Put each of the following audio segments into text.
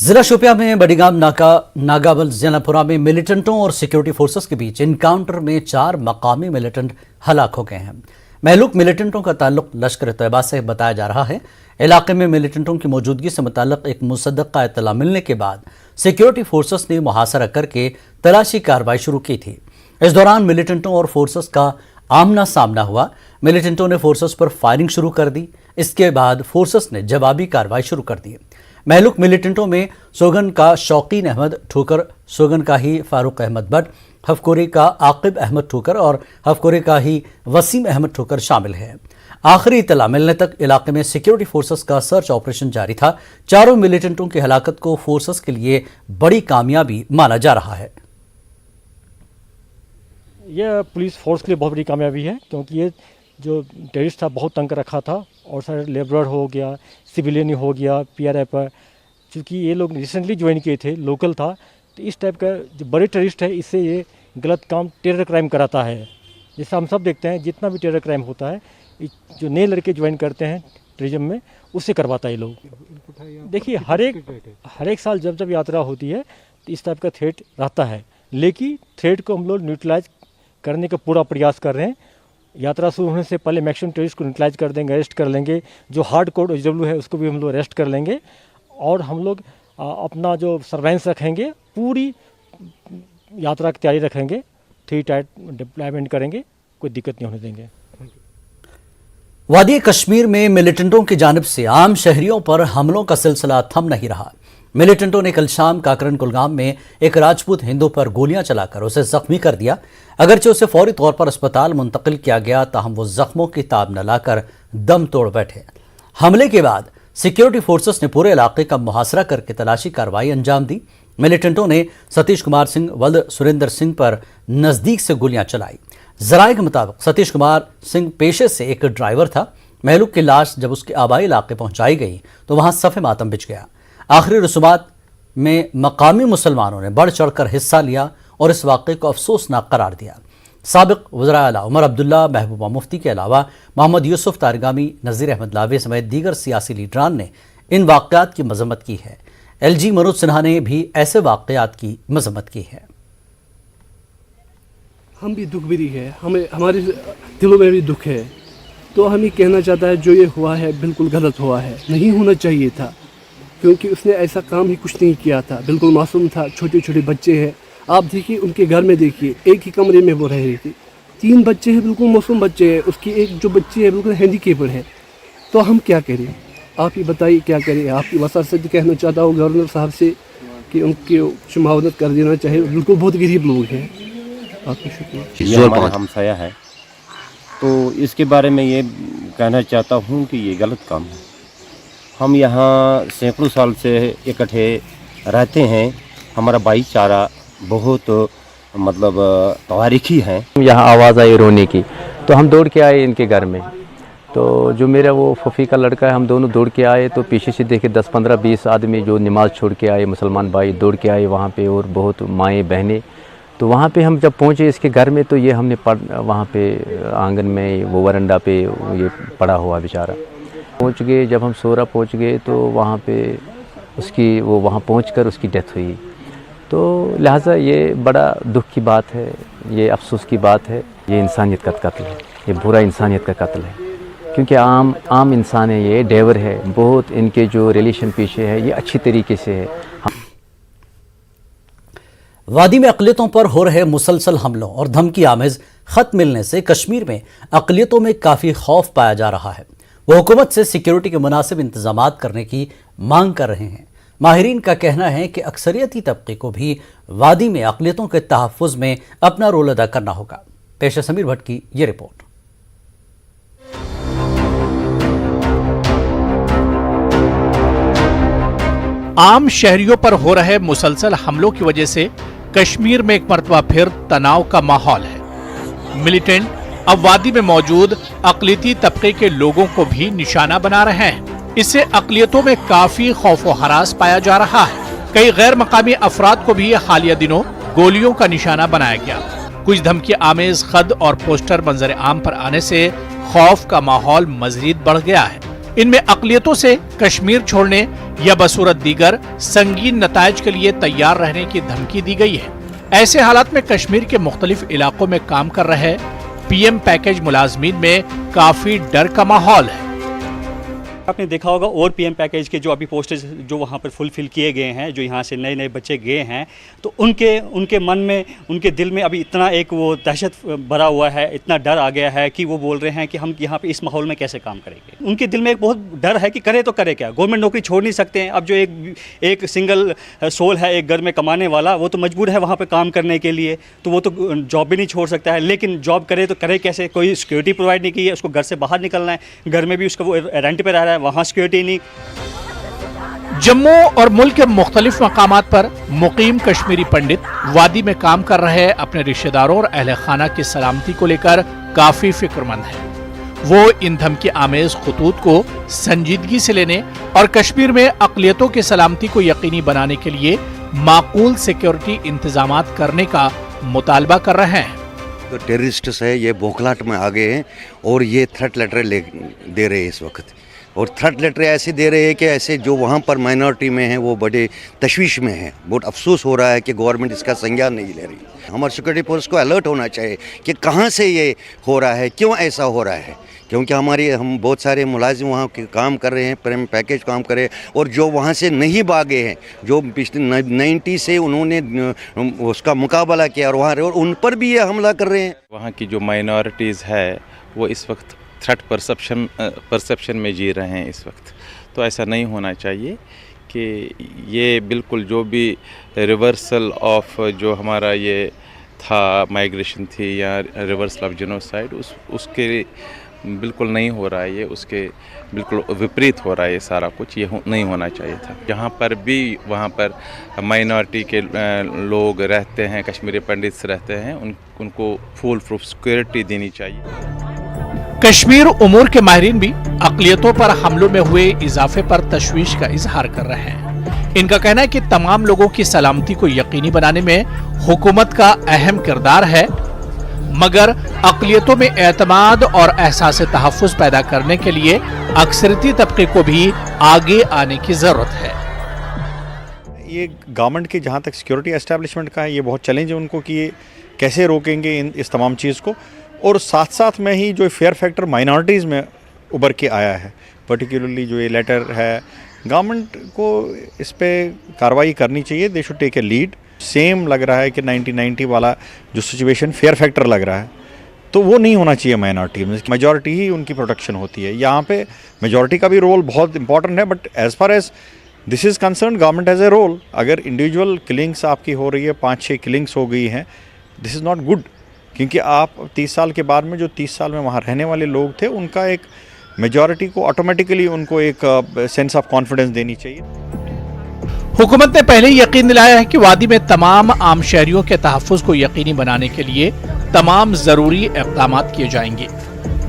जिला शोपियां में बड़ीगाम नागाबल जैनापुरा में मिलिटेंटों और सिक्योरिटी फोर्सेस के बीच इनकाउंटर में 4 मकामी मिलिटेंट हलाक हो गए हैं। महलूक मिलिटेंटों का ताल्लुक लश्कर तैयबा से बताया जा रहा है। इलाके में मिलिटेंटों की मौजूदगी से मुताल्लिक एक मुसद्दक़ा इत्तला मिलने के बाद सिक्योरिटी फोर्सेस ने मुहासरा करके तलाशी कार्रवाई शुरू की थी। इस दौरान मिलिटेंटों और फोर्सेस का आमना सामना हुआ। मिलिटेंटों ने फोर्सेस पर फायरिंग शुरू कर दी। इसके बाद फोर्सेस ने जवाबी कार्रवाई शुरू कर दी। महलूक मिलिटेंटों में सोगन का शौकीन अहमद ठोकर, सोगन का ही फारूक अहमद भट्ट, हफकोरी का आकिब अहमद ठोकर और हफकोरी का ही वसीम अहमद ठोकर शामिल है। आखिरी इत्तला मिलने तक इलाके में सिक्योरिटी फोर्सेस का सर्च ऑपरेशन जारी था। चारों मिलिटेंटों की हलाकत को फोर्सेस के लिए बड़ी कामयाबी माना जा रहा है। यह पुलिस फोर्स के लिए बहुत बड़ी कामयाबी है, क्योंकि ये जो टेररिस्ट था बहुत तंग रखा था और सारे लेबरर हो गया, सिविलियन हो गया, पीआरआई पर, चूँकि ये लोग रिसेंटली ज्वाइन किए थे, लोकल था, तो इस टाइप का जो बड़े टेररिस्ट है इससे ये गलत काम टेरर क्राइम कराता है। जैसे हम सब देखते हैं जितना भी टेरर क्राइम होता है जो नए लड़के ज्वाइन करते हैं टेररिज्म में उससे करवाता है ये लोग। देखिए हर एक साल जब यात्रा होती है तो इस टाइप का थ्रेट रहता है, लेकिन थ्रेट को हम लोग न्यूट्रलाइज करने का पूरा प्रयास कर रहे हैं। यात्रा शुरू होने से पहले मैक्सिमम टेररिस्ट को न्यूट्रलाइज कर देंगे, अरेस्ट कर लेंगे। जो हार्ड कोर OHW है उसको भी हम लोग अरेस्ट कर लेंगे और हम लोग अपना जो सर्वेलेंस रखेंगे, पूरी यात्रा की तैयारी रखेंगे, 3 टाइट डिप्लॉयमेंट करेंगे, कोई दिक्कत नहीं होने देंगे। वादी कश्मीर में मिलिटेंटों की जानिब से आम शहरियों पर हमलों का सिलसिला थम नहीं रहा। मिलिटेंटों ने कल शाम काकरन कुलगाम में एक राजपूत हिंदू पर गोलियां चलाकर उसे जख्मी कर दिया। अगरचे उसे फौरी तौर पर अस्पताल मुंतकिल किया गया, ताहम वो जख्मों की ताब न लाकर दम तोड़ बैठे। हमले के बाद सिक्योरिटी फोर्सेस ने पूरे इलाके का मुहासरा करके तलाशी कार्रवाई अंजाम दी। मिलिटेंटों ने सतीश कुमार सिंह वल्द सुरेंद्र सिंह पर नजदीक से गोलियां चलाई। जराये के मुताबिक सतीश कुमार सिंह पेशे से एक ड्राइवर था। महलूक की लाश जब उसके आबाई इलाके पहुंचाई गई तो वहां सफ़े मातम बिछ गया। आखिरी रसूमात में मकामी मुसलमानों ने बढ़ चढ़कर हिस्सा लिया और इस वाक़े को अफसोसनाक करार दिया। साबिक वज़ीर आला उमर अब्दुल्ला, महबूबा मुफ्ती के अलावा मोहम्मद यूसुफ तारगामी, नज़ीर अहमद लावे समेत दीगर सियासी लीडरान ने इन वाक़यात की मज़म्मत की है। LG मनोज सिन्हा ने भी ऐसे वाक़यात की मज़म्मत की है। हम भी दुख भरी है, हमारे दिलों में भी दुख है। तो हम ये कहना चाहता है जो ये हुआ है बिल्कुल गलत हुआ है, नहीं होना चाहिए था, क्योंकि उसने ऐसा काम ही कुछ नहीं किया था। बिल्कुल मासूम था, छोटे छोटे बच्चे हैं। आप देखिए उनके घर में, देखिए एक ही कमरे में वो रह रही थी। 3 बच्चे हैं, बिल्कुल मासूम बच्चे हैं। उसकी एक जो बच्ची है बिल्कुल हैंडीकेपर है। तो हम क्या करें, आप ही बताइए क्या करें। आपकी वसात से कहना चाहता हूँ गवर्नर साहब से कि उनकी मुआवनत कर देना चाहिए। बिल्कुल बहुत गरीब लोग हैं। आपका शुक्रिया। ये हमारा हमसाया है, तो इसके बारे में ये कहना चाहता हूँ कि ये गलत काम है। हम यहाँ सैकड़ों साल से इकट्ठे रहते हैं। हमारा भाईचारा बहुत मतलब तारीखी है। यहाँ आवाज़ आई रोने की, तो हम दौड़ के आए इनके घर में। तो जो मेरा वो फूफी का लड़का है, हम दोनों दौड़ के आए तो पीछे से देखे 10, 15, 20 आदमी जो नमाज़ छोड़ के आए, मुसलमान भाई दौड़ के आए वहाँ पे, और बहुत माएँ बहनें। तो वहाँ पे हम जब पहुँचे इसके घर में तो ये हमने वहाँ पे आंगन में वो वरंडा पे ये पड़ा हुआ बेचारा। पहुँच गए, जब हम सोरा पहुँच गए तो वहाँ पे उसकी वो वहाँ पहुँचकर उसकी डेथ हुई। तो लिहाजा ये बड़ा दुख की बात है, ये अफसोस की बात है। ये इंसानियत का कत्ल है, ये बुरा इंसानियत का कत्ल है, क्योंकि आम इंसान है, ये डेवर है। बहुत इनके जो रिलेशन पीछे है ये अच्छी तरीके से है। वादी में अक़लियतों पर हो रहे मुसलसल हमलों और धमकी आमेज खत मिलने से कश्मीर में अक़लियतों में काफ़ी खौफ पाया जा रहा है। वो हुकूमत से सिक्योरिटी के मुनासिब इंतजामात करने की मांग कर रहे हैं। माहिरीन का कहना है कि अक्सरियती तबके को भी वादी में अक़लियतों के तहफ़्फ़ुज़ में अपना रोल अदा करना होगा। पेश है समीर भट्ट की ये रिपोर्ट। आम शहरियों पर हो रहे मुसलसल हमलों की वजह से कश्मीर में एक मरतबा फिर तनाव का माहौल है। मिलिटेंट अब वादी में मौजूद अक़लियती तबके के लोगों को भी निशाना बना रहे हैं। इससे अक़लियतों में काफी खौफ व हरास पाया जा रहा है। कई गैर मकामी अफराद को भी हालिया दिनों गोलियों का निशाना बनाया गया। कुछ धमकी आमेज खत और पोस्टर मंजर आम पर आने से खौफ का माहौल मजीद बढ़ गया है। इनमें अक़लियतों से कश्मीर छोड़ने या बसूरत दीगर संगीन नताइज के लिए तैयार रहने की धमकी दी गई है। ऐसे हालात में कश्मीर के मुख्तलिफ इलाकों में काम कर रहे पीएम पैकेज मुलाजमीन में काफी डर का माहौल है। आपने देखा होगा और पीएम पैकेज के जो अभी पोस्टर्स जो वहाँ पर फुलफिल किए गए हैं, जो यहाँ से नए नए बच्चे गए हैं, तो उनके मन में, उनके दिल में अभी इतना एक वो दहशत भरा हुआ है, इतना डर आ गया है कि वो बोल रहे हैं कि हम यहाँ पे इस माहौल में कैसे काम करेंगे। उनके दिल में एक बहुत डर है कि करे तो करे क्या, गवर्नमेंट नौकरी छोड़ नहीं सकते हैं। अब जो एक सिंगल सोल है एक घर में कमाने वाला, वो तो मजबूर है वहाँ पर काम करने के लिए, तो वो तो जॉब भी नहीं छोड़ सकता है। लेकिन जॉब करे तो करे कैसे, कोई सिक्योरिटी प्रोवाइड नहीं की है, उसको घर से बाहर निकलना है, घर में भी उसका वो रेंट पे रह रहा है, वहाँ सिक्योरिटी नहीं। जम्मू और मुल्क के मुख्तलिफ मकामात पर मुकीम कश्मीरी पंडित वादी में काम कर रहे अपने रिश्तेदारों और अहले खाना की सलामती को लेकर काफी फिक्रमंद है। वो इन धमकी आमेज खतूत को संजीदगी से लेने और कश्मीर में अक़लियतों की सलामती को यकीनी बनाने के लिए माकूल सिक्योरिटी इंतजामात करने का मुतालबा कर रहे हैं। तो टेररिस्ट्स है ये बौखलाहट में आ गए हैं और ये थ्रेट लेटर दे रहे हैं इस वक्त, और थ्रेट लेटर ऐसे दे रहे हैं कि ऐसे जो वहाँ पर माइनॉरिटी में हैं वो बड़े तशवीश में हैं। बहुत अफसोस हो रहा है कि गवर्नमेंट इसका संज्ञान नहीं ले रही। हमारे सिक्योरिटी फोर्स को अलर्ट होना चाहिए कि कहाँ से ये हो रहा है, क्यों ऐसा हो रहा है, क्योंकि हम बहुत सारे मुलाजिम वहाँ के काम कर रहे हैं, प्रेम पैकेज काम कर रहे हैं, और जो वहाँ से नहीं भागे हैं, जो पिछले 90 से उन्होंने उसका मुकाबला किया और वहाँ और उन पर भी ये हमला कर रहे हैं। वहाँ की जो माइनॉरिटीज़ है वो इस वक्त थ्रेट परसेप्शन में जी रहे हैं इस वक्त। तो ऐसा नहीं होना चाहिए कि ये बिल्कुल जो भी रिवर्सल ऑफ जो हमारा ये था माइग्रेशन थी या रिवर्सल ऑफ जेनोसाइड उसके बिल्कुल नहीं हो रहा है, ये उसके बिल्कुल विपरीत हो रहा है। ये सारा कुछ ये नहीं होना चाहिए था। जहाँ पर भी वहाँ पर माइनॉरिटी के लोग रहते हैं, कश्मीरी पंडित रहते हैं, उनको फुल प्रूफ सिक्योरिटी देनी चाहिए। कश्मीर उमूर के माहिरीन भी अक़लियतों पर हमलों में हुए इजाफे पर तशवीश का इजहार कर रहे हैं। इनका कहना है कि तमाम लोगों की सलामती को यकीनी बनाने में हुकूमत का अहम किरदार है, मगर अक़लियतों में एतमाद और एहसास तहफ़्फ़ुज़ पैदा करने के लिए अक्सरती तबके को भी आगे आने की ज़रूरत है। ये गवर्नमेंट की जहाँ तक सिक्योरिटी एस्टेब्लिशमेंट का है, ये बहुत चैलेंज है उनको कि ये कैसे रोकेंगे इस तमाम चीज़ को। और साथ साथ में ही जो फेयर फैक्टर माइनॉरिटीज़ में उभर के आया है, पर्टिकुलरली जो ये लेटर है, गवर्नमेंट को इस पे कार्रवाई करनी चाहिए। They should take a lead. Same लग रहा है कि 1990 वाला जो सिचुएशन फेयर फैक्टर लग रहा है, तो वो नहीं होना चाहिए। माइनॉरिटी में मेजॉरिटी ही उनकी प्रोटेक्शन होती है। यहाँ पे मेजॉरिटी का भी रोल बहुत इंपॉर्टेंट है, but as far as this is concern government has a role. अगर इंडिविजुअल किलिंग्स आपकी हो रही है, 5-6 किलिंग्स हो गई हैं, दिस इज़ नॉट गुड, क्योंकि आप 30 साल के बाद में जो 30 साल में वहाँ रहने वाले लोग थे, उनका एक मेजॉरिटी को ऑटोमेटिकली उनको एक सेंस ऑफ कॉन्फिडेंस देनी चाहिए। हुकूमत ने पहले ही यकीन दिलाया है कि वादी में तमाम आम शहरियों के तहफ़्फ़ुज़ को यकीनी बनाने के लिए तमाम ज़रूरी इक़दामात किए जाएंगे।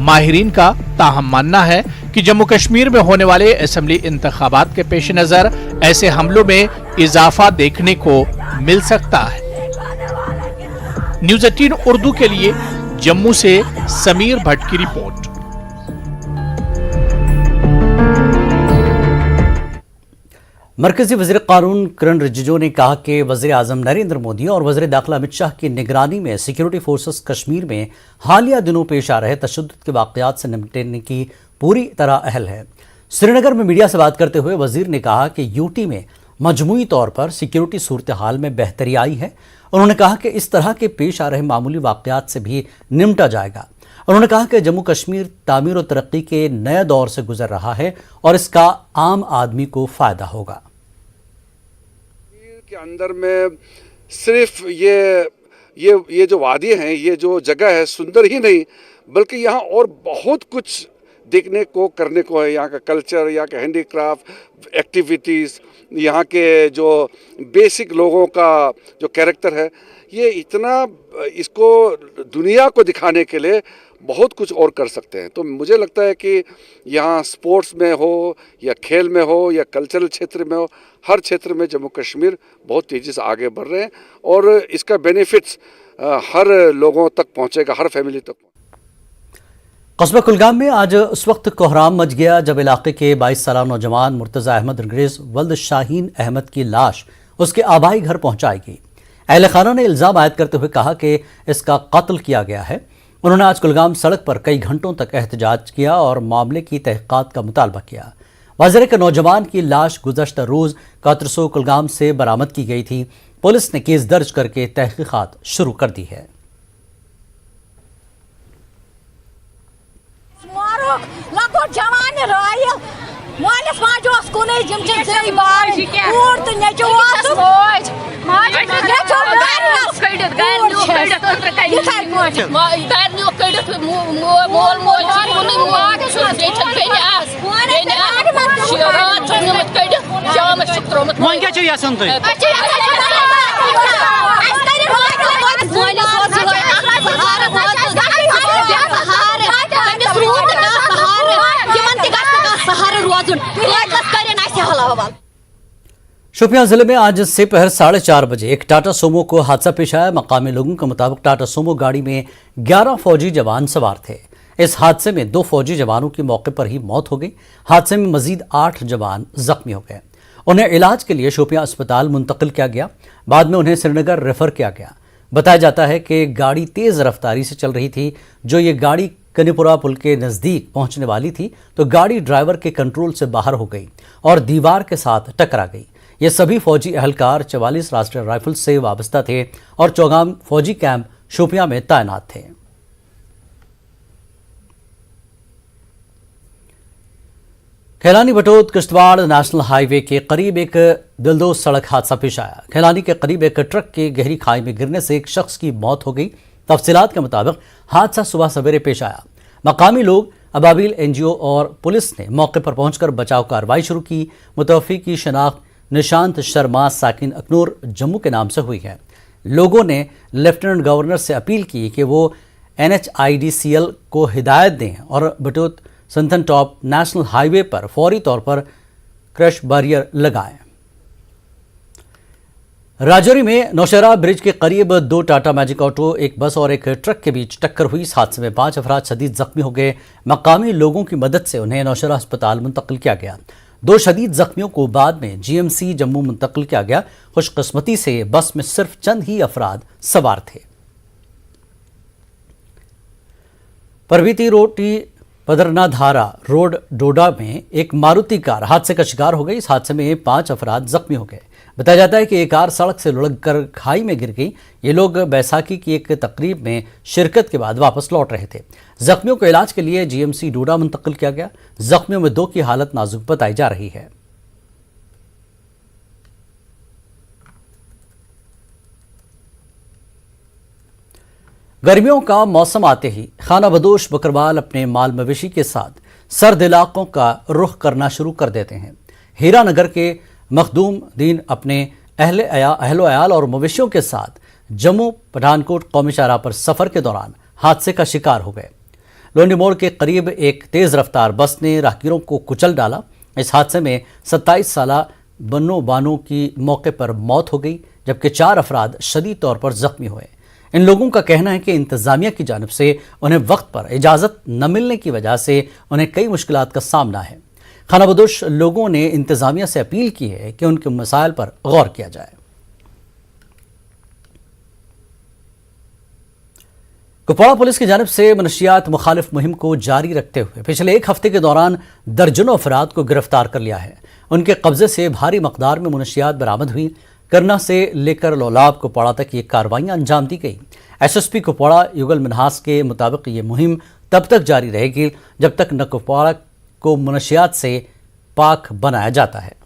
माहिरीन का ताहम मानना है कि जम्मू कश्मीर में होने वाले असेंबली इंतखाबात के पेश नज़र ऐसे हमलों में इजाफा देखने को मिल सकता है। न्यूज़ 18 उर्दू के लिए जम्मू से समीर भट्ट की रिपोर्ट। मरकजी वज़ीर कानून किरण रिजिजू ने कहा कि वज़ीर आज़म नरेंद्र मोदी और वज़ीर दाखिला अमित शाह की निगरानी में सिक्योरिटी फोर्सेस कश्मीर में हालिया दिनों पेश आ रहे तशद्दुद के वाक़यात से निपटने की पूरी तरह अहल है। श्रीनगर में मीडिया से बात करते हुए वज़ीर ने कहा कि यूटी में मजमूई तौर पर सिक्योरिटी सूरत हाल में बेहतरी आई है। उन्होंने कहा कि इस तरह के पेश आ रहे मामूली वाक़यात से भी निपटा जाएगा। उन्होंने कहा कि जम्मू कश्मीर तामीर और तरक्की के नए दौर से गुजर रहा है और इसका आम आदमी को फ़ायदा होगा। के अंदर में सिर्फ ये जो वादी हैं, ये जो जगह है, सुंदर ही नहीं बल्कि यहाँ और बहुत कुछ देखने को करने को है। यहाँ का कल्चर, यहाँ का हैंडीक्राफ्ट एक्टिविटीज़, यहाँ के जो बेसिक लोगों का जो कैरेक्टर है, ये इतना इसको दुनिया को दिखाने के लिए बहुत कुछ और कर सकते हैं। तो मुझे लगता है कि यहाँ स्पोर्ट्स में हो या खेल में हो या कल्चरल क्षेत्र में हो, हर क्षेत्र में जम्मू कश्मीर बहुत तेज़ी से आगे बढ़ रहे हैं और इसका बेनिफिट्स हर लोगों तक पहुँचेगा, हर फैमिली तक। कस्बा कुलगाम में आज उस वक्त कोहराम मच गया जब इलाके के 22 साल नौजवान मुर्तज़ा अहमद अंग्रेज वल्द शाहीन अहमद की लाश उसके आबाई घर पहुंचाई गई। अहले खाना ने इल्ज़ाम आयद करते हुए कहा कि इसका कत्ल किया गया है। उन्होंने आज कुलगाम सड़क पर कई घंटों तक एहतजाज किया और मामले की तहक़ीक़ात का मुतालबा किया। वाज़ेह के नौजवान की लाश गुज़श्ता रोज़ कातरसो कुलगाम से बरामद की गई थी। पुलिस ने केस दर्ज करके तहक़ीक़ात शुरू कर दी है। जवान रायल मालिस माजो कुने जिम जिम से बार कूड़ तो नेचो वास माज नेचो गारिस कइडत गारियो कइडत अंदर कइ गारियो कइडत मोल मोल कुने माज सो देछ बेनियास शिरात मत कइडत जाम शुक्र मत मन क्या चाहिए सुन तो शोपियां जिले में आज से पहर 4:30 बजे एक टाटा सोमो को हादसा पेश आया। मकामी लोगों के मुताबिक टाटा सोमो गाड़ी में 11 फौजी जवान सवार थे। इस हादसे में 2 फौजी जवानों की मौके पर ही मौत हो गई। हादसे में मजीद 8 जवान जख्मी हो गए। उन्हें इलाज के लिए शोपियां अस्पताल मुंतकिल किया गया। बाद में उन्हें श्रीनगर रेफर किया गया। बताया जाता है कि गाड़ी तेज रफ्तारी से चल रही थी। जो ये गाड़ी कनीपुरा पुल के नज़दीक पहुंचने वाली थी तो गाड़ी ड्राइवर के कंट्रोल से बाहर हो गई और दीवार के साथ टकरा गई। ये सभी फौजी एहलकार 44 राष्ट्रीय राइफल से वाबस्ता थे और चौगाम फौजी कैंप शोपियां में तैनात थे। खैलानी बटोत किश्तवाड़ नेशनल हाईवे के करीब एक दिलदोज सड़क हादसा पेश आया। खैलानी के करीब एक ट्रक के गहरी खाई में गिरने से एक शख्स की मौत हो गई। तफसीलात के मुताबिक हादसा सुबह सवेरे पेश आया। मकामी लोग, अबाबिल एनजीओ और पुलिस ने मौके पर पहुंचकर बचाव कार्रवाई शुरू की। मुतवफ़ी की शनाख्त निशांत शर्मा साकिन अखनूर जम्मू के नाम से हुई है। लोगों ने लेफ्टिनेंट गवर्नर से अपील की कि वो NHIDCL को हिदायत दें और Batot Santhan top national highway पर फौरी तौर पर क्रश बैरियर लगाएं। राजौरी में नौशहरा ब्रिज के करीब 2 टाटा मैजिक ऑटो, एक बस और एक ट्रक के बीच टक्कर हुई। इस हादसे में 5 अफराद शदीद जख्मी हो गए। मकामी लोगों की मदद से उन्हें नौशहरा अस्पताल मुंतकिल किया गया। 2 शदीद जख्मियों को बाद में GMC जम्मू मुंतकिल किया गया। खुशकिस्मती से बस में सिर्फ चंद ही अफराद सवार थे। परवीती रोटी पदरनाधारा रोड डोडा में एक मारुति कार हादसे का शिकार हो गई। इस हादसे में 5 अफराद जख्मी हो गए। बताया जाता है कि ये कार सड़क से लुढ़क कर खाई में गिर गई। ये लोग बैसाखी की एक तकरीब में शिरकत के बाद वापस लौट रहे थे। जख्मियों को इलाज के लिए GMC डोडा मुंतकिल किया गया। जख्मियों में 2 की हालत नाजुक बताई जा रही है। गर्मियों का मौसम आते ही खाना बदोश बकरवाल अपने माल मवेशी के साथ सर्द इलाकों का रुख करना शुरू कर देते हैं। हीरानगर के मखदूम दीन अपने अहलो अयाल और मवेशियों के साथ जम्मू पठानकोट कौमी शाहराह पर सफ़र के दौरान हादसे का शिकार हो गए। लोंडी मोड़ के करीब एक तेज़ रफ्तार बस ने राहगीरों को कुचल डाला। इस हादसे में 27 साला बन्नो बानो की मौके पर मौत हो गई, जबकि 4 अफराद शदीद तौर पर जख्मी हुए। इन लोगों का कहना है कि इंतज़ामिया की जानिब से उन्हें वक्त पर इजाज़त न मिलने की वजह से उन्हें कई मुश्किलात का सामना है। खानाबदोश लोगों ने इंतज़ामिया से अपील की है कि उनके मसाइल पर गौर किया जाए। कुपवाड़ा पुलिस की जानिब से मनशियात मुखालिफ मुहिम को जारी रखते हुए पिछले 1 हफ्ते के दौरान दर्जनों अफराद को गिरफ्तार कर लिया है। उनके कब्जे से भारी मकदार में मनशियात बरामद हुई। करना से लेकर लोलाब कुपवाड़ा तक ये कार्रवाइयाँ अंजाम दी गई। SSP कुपवाड़ा युगल मिनहास के मुताबिक ये मुहिम तब तक जारी रहेगी जब तक न कुपवाड़ा को मनशियात से पाक बनाया जाता है।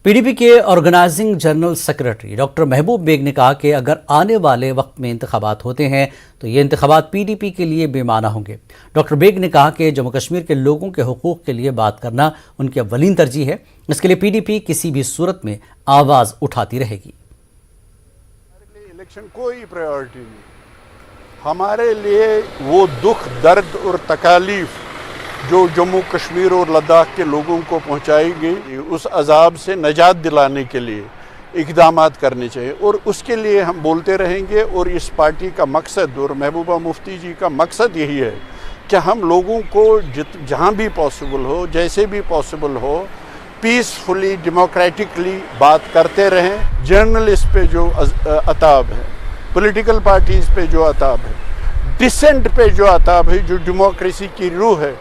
PDP के ऑर्गेनाइजिंग जनरल सेक्रेटरी डॉक्टर महबूब बेग ने कहा कि अगर आने वाले वक्त में इंतखाबात होते हैं तो ये इंतखाबात PDP के लिए बेमाना होंगे। डॉक्टर बेग ने कहा कि जम्मू कश्मीर के लोगों के हुकूक के लिए बात करना उनकी अव्वलीन तरजीह है। इसके लिए PDP किसी भी सूरत में आवाज़ उठाती रहेगी। इलेक्शन कोई प्रायोरिटी नहीं हमारे लिए। वो दुख, दर्द और तकालीफ जो जम्मू कश्मीर और लद्दाख के लोगों को पहुंचाई गई, उस अजाब से निजात दिलाने के लिए इकदामात करने चाहिए और उसके लिए हम बोलते रहेंगे। और इस पार्टी का मकसद और महबूबा मुफ्ती जी का मकसद यही है कि हम लोगों को जहाँ भी पॉसिबल हो, जैसे भी पॉसिबल हो, पीसफुली डेमोक्रेटिकली बात करते रहें। जर्नलिस्ट पे जो अताब है, पॉलिटिकल पार्टीज़ पे जो अताब है, डिसेंट पे जो अताब है, जो डेमोक्रेसी की रूह है,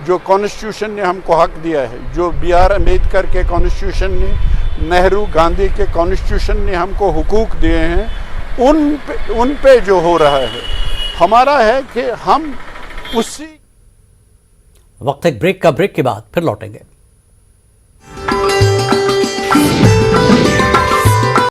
जो कॉन्स्टिट्यूशन ने हमको हक दिया है, जो B.R. अम्बेडकर के कॉन्स्टिट्यूशन ने, नेहरू गांधी के कॉन्स्टिट्यूशन ने हमको हुकूक दिए हैं, उन पे जो हो रहा है, हमारा है कि हम उसी वक्त एक ब्रेक के बाद फिर लौटेंगे।